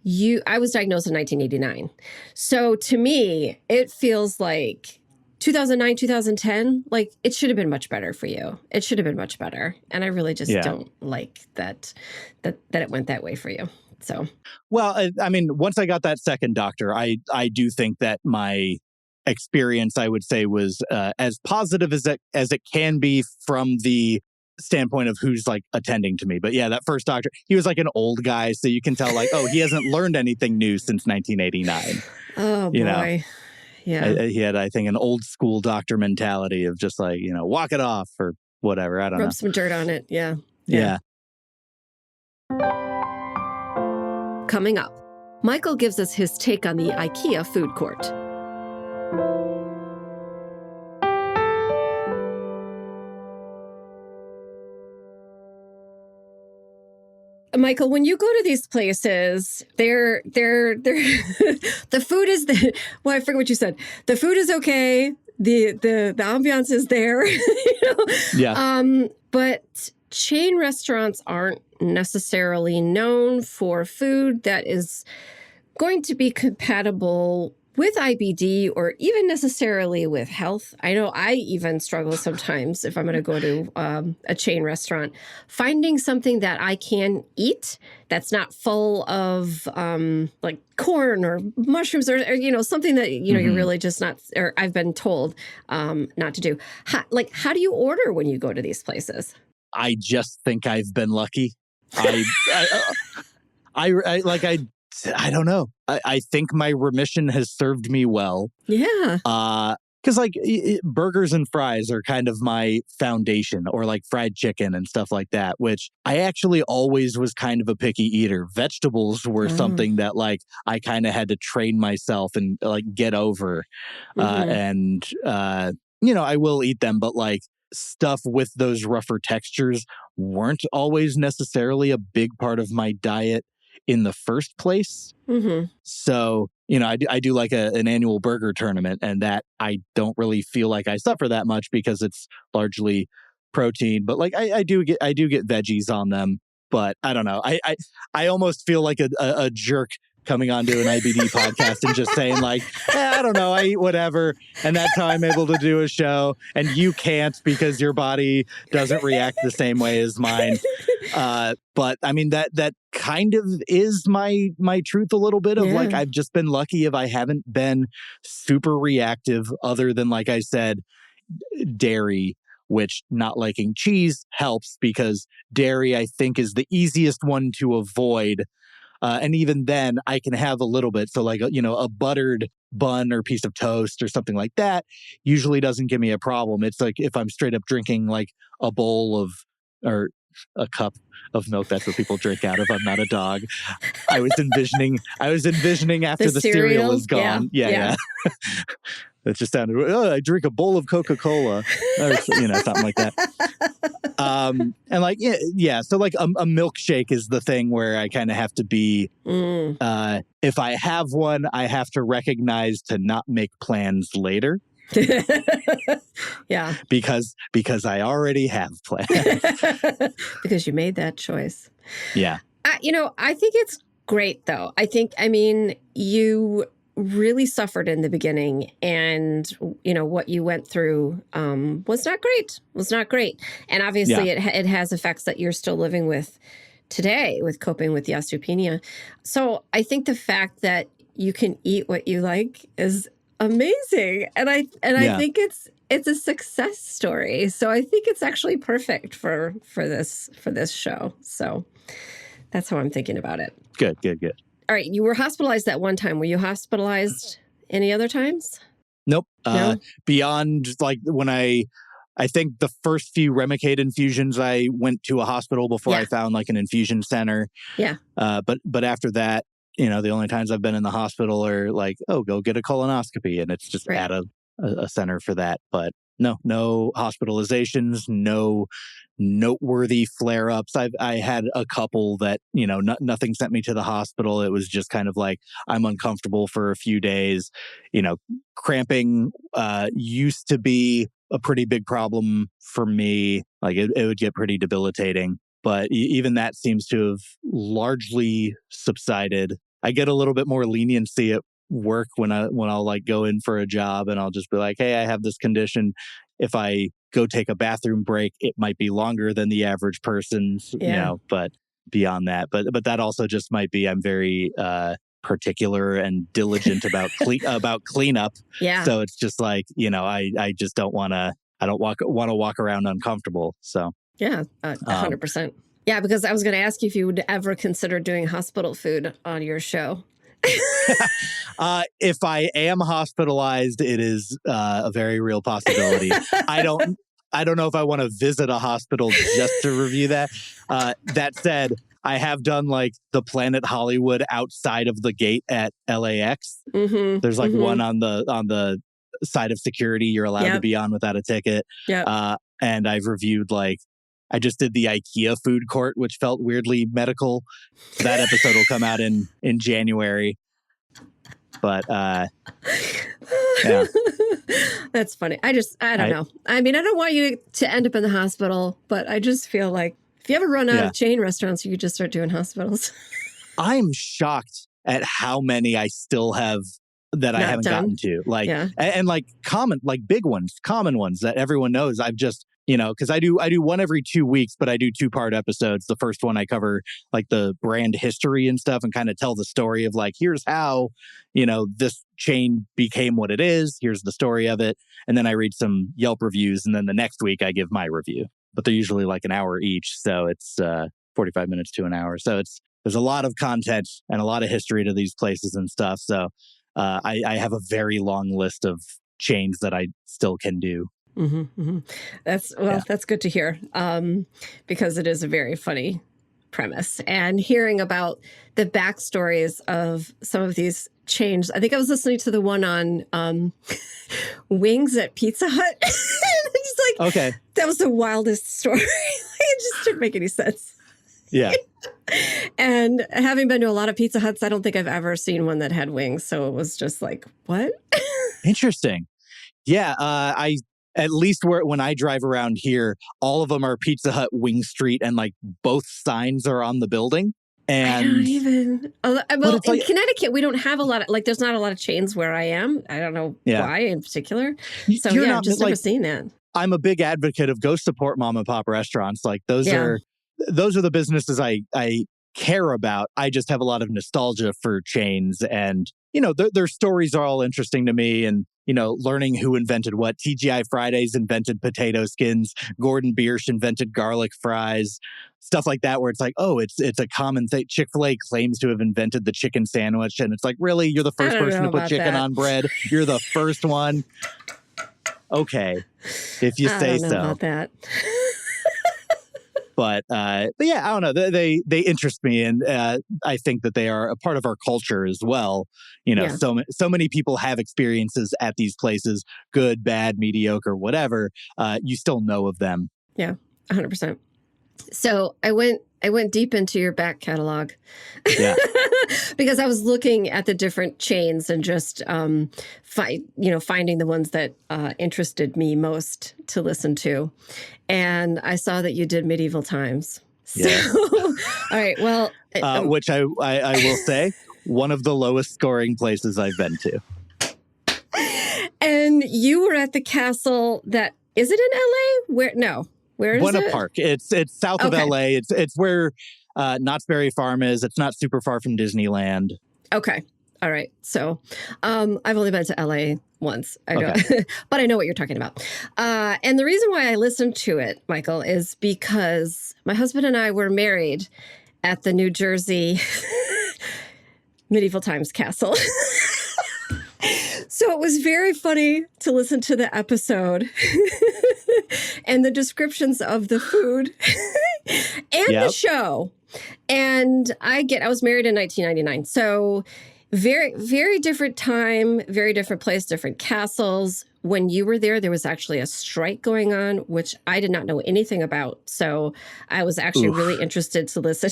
I was diagnosed in 1989. So to me, it feels like 2009, 2010, like it should have been much better for you. It should have been much better. And I really just don't like that it went that way for you. So, well, I mean, once I got that second doctor, I do think that my experience, I would say, was as positive as it can be from the standpoint of who's like attending to me. But yeah, that first doctor, he was like an old guy, so you can tell like, oh, he hasn't learned anything new since 1989. Oh you know? boy. Yeah. He had, I think, an old school doctor mentality of just like, walk it off or whatever. I don't know. Rub some dirt on it. Yeah. Yeah. Coming up, Michael gives us his take on the IKEA food court. Michael, when you go to these places, they're the food is well, I forget what you said. The food is okay. The ambiance is there. Yeah. But chain restaurants aren't necessarily known for food that is going to be compatible with IBD or even necessarily with health. I know I even struggle sometimes if I'm going to go to a chain restaurant, finding something that I can eat that's not full of like corn or mushrooms or something that, you're really just not, or I've been told not to do. How do you order when you go to these places? I just think I've been lucky. I don't know. I think my remission has served me well. Yeah. Because burgers and fries are kind of my foundation, or like fried chicken and stuff like that, which I actually always was kind of a picky eater. Vegetables were something that like I kind of had to train myself and like get over. I will eat them, but like stuff with those rougher textures weren't always necessarily a big part of my diet in the first place. So, I do like an annual burger tournament, and that I don't really feel like I suffer that much because it's largely protein. But like I do get veggies on them. But I don't know. I almost feel like a jerk coming onto an IBD podcast and just saying like, I don't know, I eat whatever. And that's how I'm able to do a show. And you can't because your body doesn't react the same way as mine. But I mean, that kind of is my truth a little bit of like, I've just been lucky if I haven't been super reactive other than, like I said, dairy, which not liking cheese helps because dairy, I think, is the easiest one to avoid. And even then I can have a little bit. So like, a buttered bun or piece of toast or something like that usually doesn't give me a problem. It's like if I'm straight up drinking like a bowl of, or a cup of milk. That's what people drink out of. I'm not a dog. I was envisioning after the cereal is gone. Yeah. That just sounded, I drink a bowl of Coca-Cola or, something like that. And like, yeah. So like a milkshake is the thing where I kind of have to be, if I have one, I have to recognize to not make plans later. Yeah. Because I already have plans. Because you made that choice. Yeah. I think it's great though. You really suffered in the beginning, and what you went through was not great. And obviously it has effects that you're still living with today with coping with the osteopenia. So I think the fact that you can eat what you like is amazing. And I think it's a success story. So I think it's actually perfect for this show. So that's how I'm thinking about it. Good. All right. You were hospitalized that one time. Were you hospitalized any other times? Nope. No? Beyond like when I think the first few Remicade infusions, I went to a hospital before I found like an infusion center. Yeah. But after that, the only times I've been in the hospital are like, oh, go get a colonoscopy. And it's just at a center for that. But no hospitalizations, no noteworthy flare-ups. I had a couple that, nothing sent me to the hospital. It was just kind of like, I'm uncomfortable for a few days. Cramping used to be a pretty big problem for me. Like it would get pretty debilitating. But even that seems to have largely subsided. I get a little bit more leniency work when I'll like go in for a job and I'll just be like, hey, I have this condition. If I go take a bathroom break, it might be longer than the average person's, but beyond that. But that also just might be I'm very particular and diligent about cleanup. Yeah. So it's just like, I just don't want to walk around uncomfortable. So yeah, 100%. Yeah, because I was going to ask you if you would ever consider doing hospital food on your show. If I am hospitalized, it is a very real possibility. I don't know if I want to visit a hospital just to review that. That said, I have done like the Planet Hollywood outside of the gate at LAX. Mm-hmm, There's like one on the side of security you're allowed to be on without a ticket. Yeah. And I've reviewed I just did the IKEA food court, which felt weirdly medical. So that episode will come out in January. But yeah. That's funny. I don't know. I mean, I don't want you to end up in the hospital, but I just feel like if you ever run out of chain restaurants, you could just start doing hospitals. I'm shocked at how many I still have that I haven't gotten to. And like big ones, common ones that everyone knows. I've just, because I do one every 2 weeks, but I do 2-part episodes. The first one I cover like the brand history and stuff and kind of tell the story of like, here's how, this chain became what it is. Here's the story of it. And then I read some Yelp reviews. And then the next week I give my review, but they're usually like an hour each. So it's 45 minutes to an hour. So there's a lot of content and a lot of history to these places and stuff. So I have a very long list of chains that I still can do. Mm-hmm, mm-hmm. That's good to hear, because it is a very funny premise. And hearing about the backstories of some of these chains, I think I was listening to the one on wings at Pizza Hut. Just like, okay, that was the wildest story. It just didn't make any sense. Yeah. And having been to a lot of Pizza Huts, I don't think I've ever seen one that had wings. So it was just like, what? Interesting. Yeah. At least when I drive around here, all of them are Pizza Hut, Wing Street, and like both signs are on the building. And I don't even. Well, in Connecticut, we don't have a lot of there's not a lot of chains where I am. I don't know why in particular. So I've just never seen that. I'm a big advocate of go support mom and pop restaurants. Like those are the businesses I care about. I just have a lot of nostalgia for chains, and their stories are all interesting to me. And learning who invented what. TGI Fridays invented potato skins. Gordon Biersch invented garlic fries. Stuff like that, where it's like, oh, it's a common thing. Chick-fil-A claims to have invented the chicken sandwich, and it's like, really, you're the first person to put chicken on bread. You're the first one. Okay, if you say so. I don't know about that. But yeah, I don't know. They interest me, and I think that they are a part of our culture as well. So many people have experiences at these places, good, bad, mediocre, whatever. You still know of them. Yeah, 100%. So I went deep into your back catalog. Yeah. Because I was looking at the different chains and just finding the ones that interested me most to listen to. And I saw that you did Medieval Times. So, all right, well, which I will say, one of the lowest scoring places I've been to. And you were at the castle that is it in LA? Where is Buena it? Park. It's south of LA. It's where Knott's Berry Farm is. It's not super far from Disneyland. Okay. All right. So I've only been to LA once. But I know what you're talking about. And the reason why I listened to it, Michael, is because my husband and I were married at the New Jersey Medieval Times Castle. So it was very funny to listen to the episode and the descriptions of the food and the show. And I was married in 1999. So very, very different time, very different place, different castles. When you were there was actually a strike going on, which I did not know anything about. So I was actually really interested to listen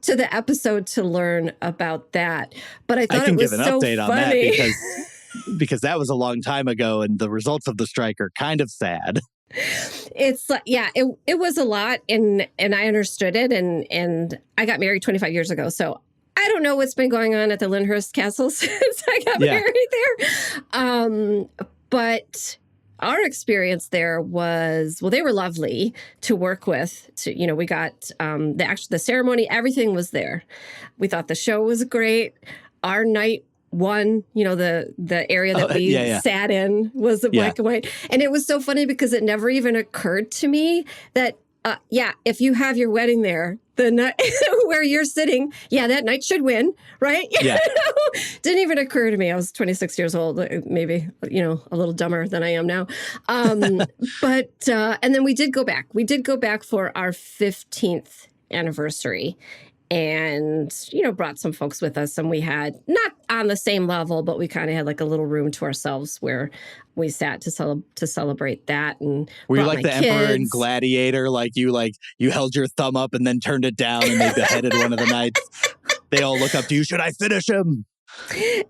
to the episode to learn about that. But I thought it was so funny. I can give an update on that because that was a long time ago, and the results of the strike are kind of sad. It's it was a lot, and I understood it, and I got married 25 years ago, so I don't know what's been going on at the Lyndhurst Castle since I got married there. But our experience there was, well, they were lovely to work with. We got the ceremony, everything was there. We thought the show was great. Our night one, the area that we sat in was the black and white. And it was so funny because it never even occurred to me that, if you have your wedding there, the night where you're sitting, that night should win, right? Yeah. Didn't even occur to me. I was 26 years old, maybe, a little dumber than I am now. But and then we did go back. We did go back for our 15th anniversary. And, brought some folks with us, and we had, not on the same level, but we kind of had like a little room to ourselves where we sat to celebrate that. And were you like the Emperor and Gladiator? Like you held your thumb up and then turned it down and they beheaded one of the knights? They all look up to you. Should I finish him?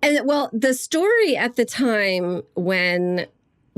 And well, the story at the time when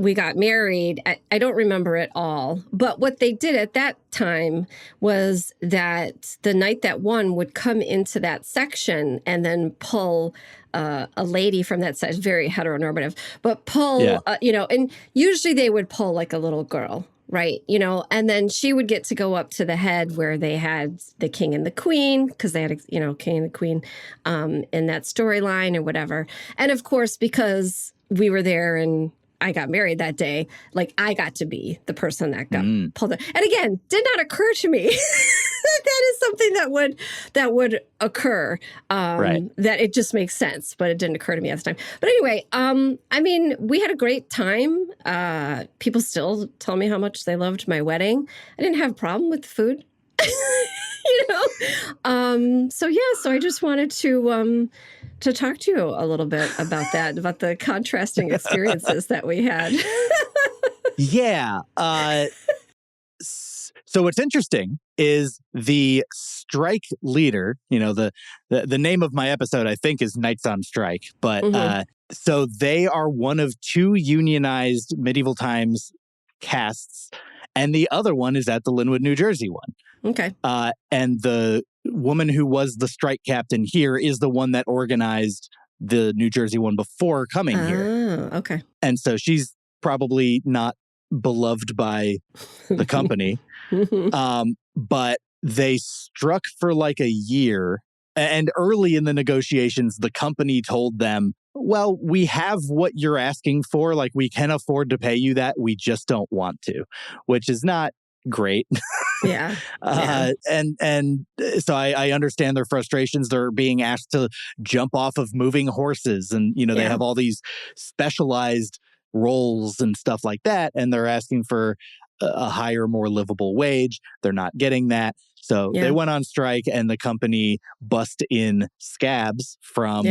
we got married, I don't remember it all, but what they did at that time was that the knight that won would come into that section and then pull a lady from that section, very heteronormative, but pull, and usually they would pull like a little girl, right? And then she would get to go up to the head where they had the king and the queen, because they had, king and the queen in that storyline or whatever. And of course, because we were there and I got married that day, like I got to be the person that got pulled out. And again, did not occur to me that is something that would occur. That it just makes sense, but it didn't occur to me at the time. But anyway, we had a great time. People still tell me how much they loved my wedding. I didn't have a problem with the food. So I just wanted to talk to you a little bit about that, about the contrasting experiences that we had. Yeah. So what's interesting is the strike leader, the name of my episode, I think, is Knights on Strike. But so they are one of two unionized medieval times casts. And the other one is at the Linwood, New Jersey one. Okay. And the woman who was the strike captain here is the one that organized the New Jersey one before coming here. Okay. And so she's probably not beloved by the company. But they struck for like a year. And early in the negotiations, the company told them, well, we have what you're asking for. Like, we can afford to pay you that. We just don't want to, which is not great. Yeah. And so I understand their frustrations. They're being asked to jump off of moving horses, and they have all these specialized roles and stuff like that, and they're asking for a higher, more livable wage. They're not getting that. So they went on strike, and the company bust in scabs from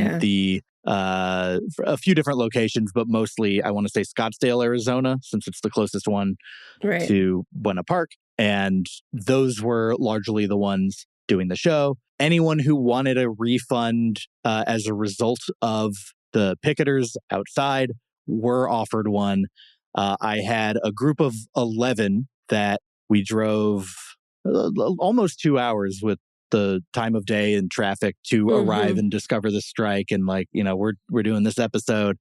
a few different locations, but mostly, I want to say Scottsdale, Arizona, since it's the closest one to Buena Park. And those were largely the ones doing the show. Anyone who wanted a refund as a result of the picketers outside were offered one. I had a group of 11 that we drove almost 2 hours with the time of day and traffic to arrive and discover the strike. And we're doing this episode,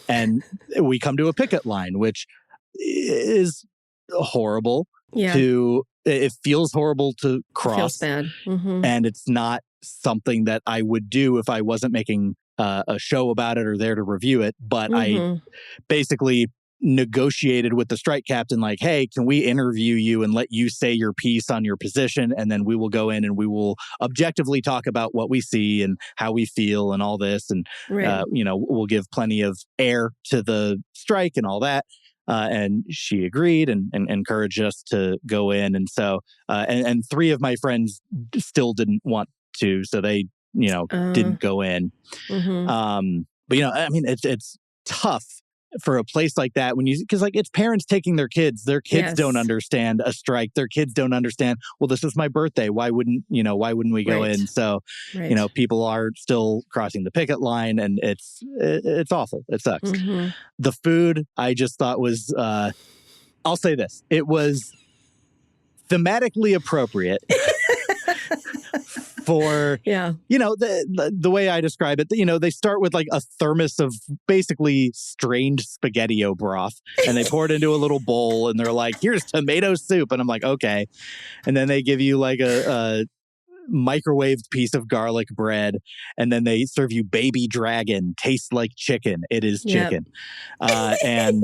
and we come to a picket line, which is horrible. It feels horrible to cross. It feels bad. And it's not something that I would do if I wasn't making a show about it or there to review it. But I basically negotiated with the strike captain, like, hey, can we interview you and let you say your piece on your position? And then we will go in and we will objectively talk about what we see and how we feel and all this. And, we'll give plenty of air to the strike and all that. And she agreed and encouraged us to go in. And so, and three of my friends still didn't want to, so they, didn't go in. But, it's tough for a place like that because it's parents taking their kids don't understand a strike. Their kids don't understand, well, this is my birthday. Why wouldn't we go in? So, people are still crossing the picket line, and it's awful. It sucks. The food I just thought was, I'll say this. It was thematically appropriate for, Yeah. the way I describe it, they start with like a thermos of basically strained SpaghettiO broth, and they pour it into a little bowl, and they're like, here's tomato soup. And I'm like, okay. And then they give you like a microwaved piece of garlic bread, and then they serve you baby dragon, tastes like chicken. It is chicken. And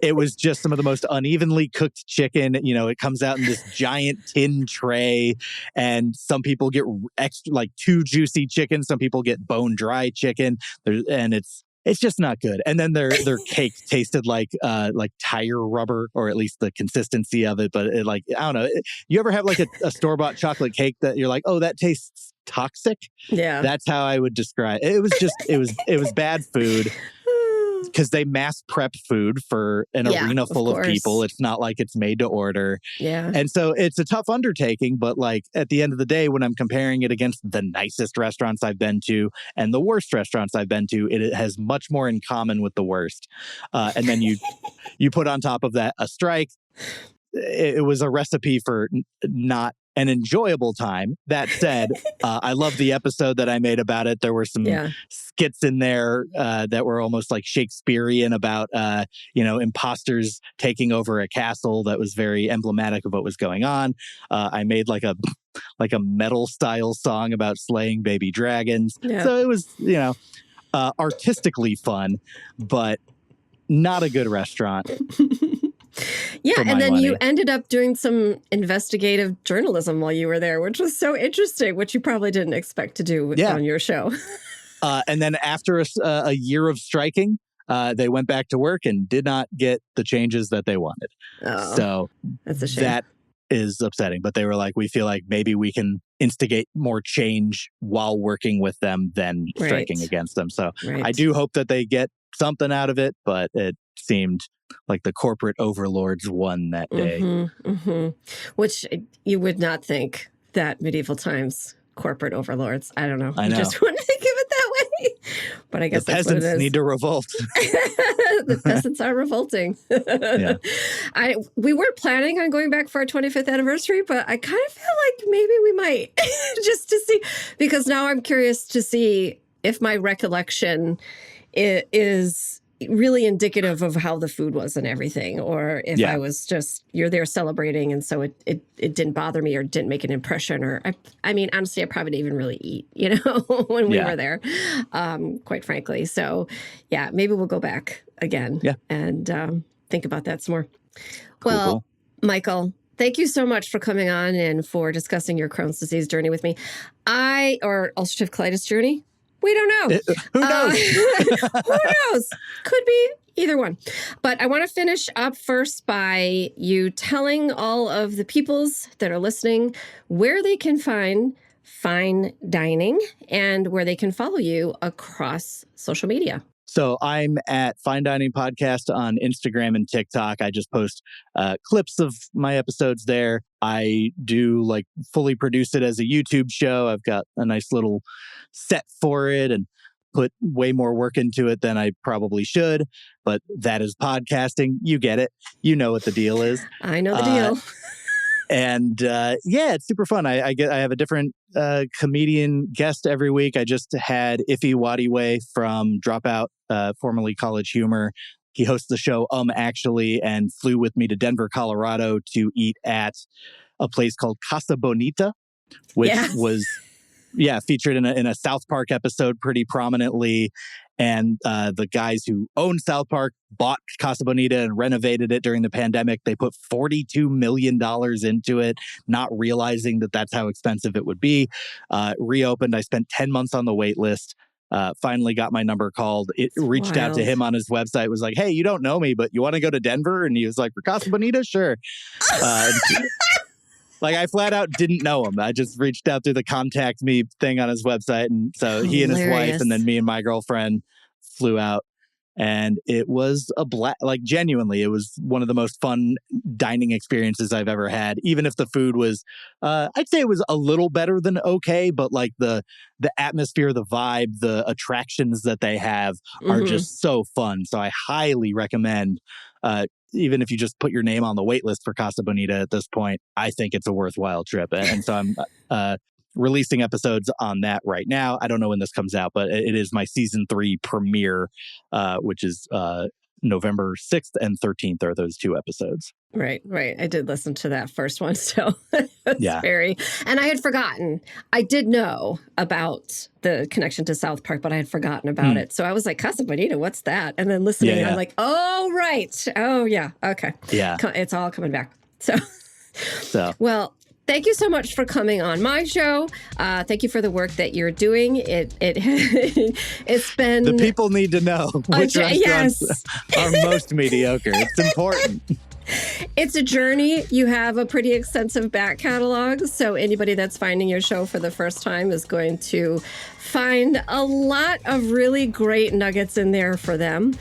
it was just some of the most unevenly cooked chicken. It comes out in this giant tin tray, and some people get extra, like too juicy chicken. Some people get bone dry chicken, and it's just not good. And then their cake tasted like tire rubber, or at least the consistency of it. But I don't know. You ever have like a store-bought chocolate cake that you're like, oh, that tastes toxic? Yeah. That's how I would describe it. It was bad food. Because they mass prep food for an arena full of people. It's not like it's made to order. Yeah. And so it's a tough undertaking, but like at the end of the day, when I'm comparing it against the nicest restaurants I've been to and the worst restaurants I've been to, it has much more in common with the worst. And then you put on top of that a strike. It was a recipe for not an enjoyable time. That said, I love the episode that I made about it. There were some skits in there that were almost like Shakespearean about, imposters taking over a castle. That was very emblematic of what was going on. I made like a metal style song about slaying baby dragons. Yeah. So it was, artistically fun, but not a good restaurant. Yeah, and then you ended up doing some investigative journalism while you were there, which was so interesting, which you probably didn't expect to do on your show. And then after a year of striking, they went back to work and did not get the changes that they wanted. Oh, so that's a shame. That is upsetting. But they were like, we feel like maybe we can instigate more change while working with them than striking against them. So I do hope that they get something out of it, but it seemed like the corporate overlords won that day. Which you would not think that medieval times corporate overlords. I don't know. I know. You just wouldn't think of it that way. But I guess the that's what it peasants is. need to revolt. The peasants are revolting. Yeah. We weren't planning on going back for our 25th anniversary, but I kind of feel like maybe we might just to see, because now I'm curious to see if my recollection is really indicative of how the food was and everything, or if I was just, you're there celebrating and so it didn't bother me or didn't make an impression, or I mean, honestly, I probably didn't even really eat, when we were there, quite frankly. So yeah, maybe we'll go back again and think about that some more. Cool. Michael, thank you so much for coming on and for discussing your Crohn's disease journey with me. Or ulcerative colitis journey. We don't know. Who knows? Who knows? Could be either one. But I want to finish up first by you telling all of the peoples that are listening where they can find fine dining and where they can follow you across social media. So I'm at Fine Dining Podcast on Instagram and TikTok. I just post clips of my episodes there. I do fully produce it as a YouTube show. I've got a nice little set for it and put way more work into it than I probably should. But that is podcasting. You get it. You know what the deal is. I know the deal. And it's super fun. I have a different comedian guest every week. I just had Iffy Wadiwe from Dropout, formerly College Humor. He hosts the show Actually, and flew with me to Denver, Colorado to eat at a place called Casa Bonita, which was featured in a South Park episode pretty prominently. And the guys who own South Park bought Casa Bonita and renovated it during the pandemic. They put $42 million into it, not realizing that that's how expensive it would be. Reopened. I spent 10 months on the wait list. Finally got my number called. It reached out to him on his website, was like, hey, you don't know me, but you want to go to Denver? And he was like, for Casa Bonita? Sure. I flat out didn't know him. I just reached out through the contact me thing on his website. And so he and his wife, and then me and my girlfriend flew out. And it was a genuinely, it was one of the most fun dining experiences I've ever had. Even if the food was, I'd say it was a little better than okay, but the atmosphere, the vibe, the attractions that they have are just so fun. So I highly recommend, even if you just put your name on the wait list for Casa Bonita at this point, I think it's a worthwhile trip. And so I'm releasing episodes on that right now. I don't know when this comes out, but it is my season 3 premiere, which is November 6th and 13th are those 2 episodes. Right. I did listen to that first one. So Yeah. and I had forgotten. I did know about the connection to South Park, but I had forgotten about it. So I was like, Casa Bonita, what's that? And then listening, I'm like, oh, right. Oh, yeah. Okay. Yeah. It's all coming back. So. Well, thank you so much for coming on my show. Thank you for the work that you're doing. It's been... The people need to know which restaurants are most mediocre. It's important. It's a journey. You have a pretty extensive back catalog. So anybody that's finding your show for the first time is going to find a lot of really great nuggets in there for them.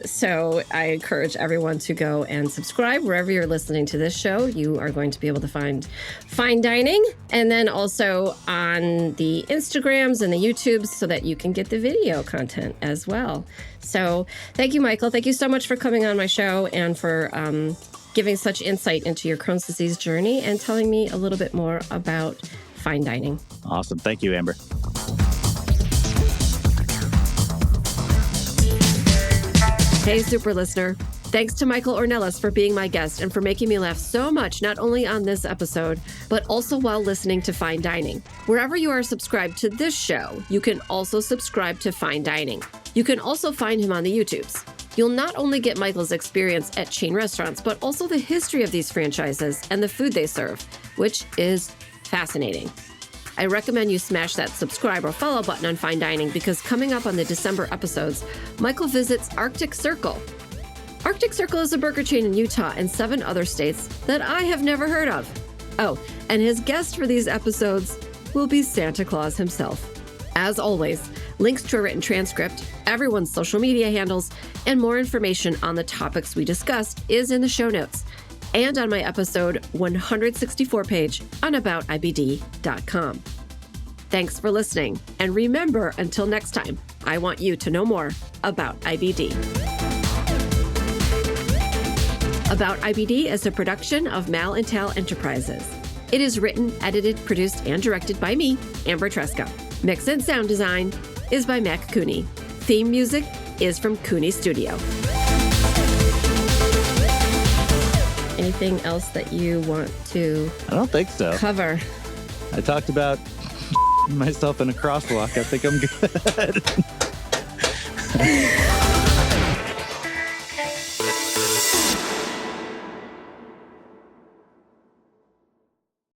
So I encourage everyone to go and subscribe wherever you're listening to this show. You are going to be able to find Fine Dining, and then also on the Instagrams and the YouTubes so that you can get the video content as well. So thank you, Michael. Thank you so much for coming on my show and for giving such insight into your Crohn's disease journey and telling me a little bit more about fine dining. Awesome. Thank you, Amber. Hey, super listener. Thanks to Michael Ornelas for being my guest and for making me laugh so much, not only on this episode, but also while listening to Fine Dining. Wherever you are subscribed to this show, you can also subscribe to Fine Dining. You can also find him on the YouTubes. You'll not only get Michael's experience at chain restaurants, but also the history of these franchises and the food they serve, which is fascinating. I recommend you smash that subscribe or follow button on Fine Dining because coming up on the December episodes, Michael visits Arctic Circle. Arctic Circle is a burger chain in Utah and 7 other states that I have never heard of. Oh, and his guest for these episodes will be Santa Claus himself. As always, links to a written transcript, everyone's social media handles, and more information on the topics we discussed is in the show notes and on my episode 164 page on aboutibd.com. Thanks for listening. And remember, until next time, I want you to know more about IBD. About IBD is a production of Mal and Tal Enterprises. It is written, edited, produced, and directed by me, Amber Tresca. Mix and sound design is by Mac Cooney. Theme music is from Cooney Studio. Anything else that you want to I don't think so. Cover? I talked about myself in a crosswalk. I think I'm good.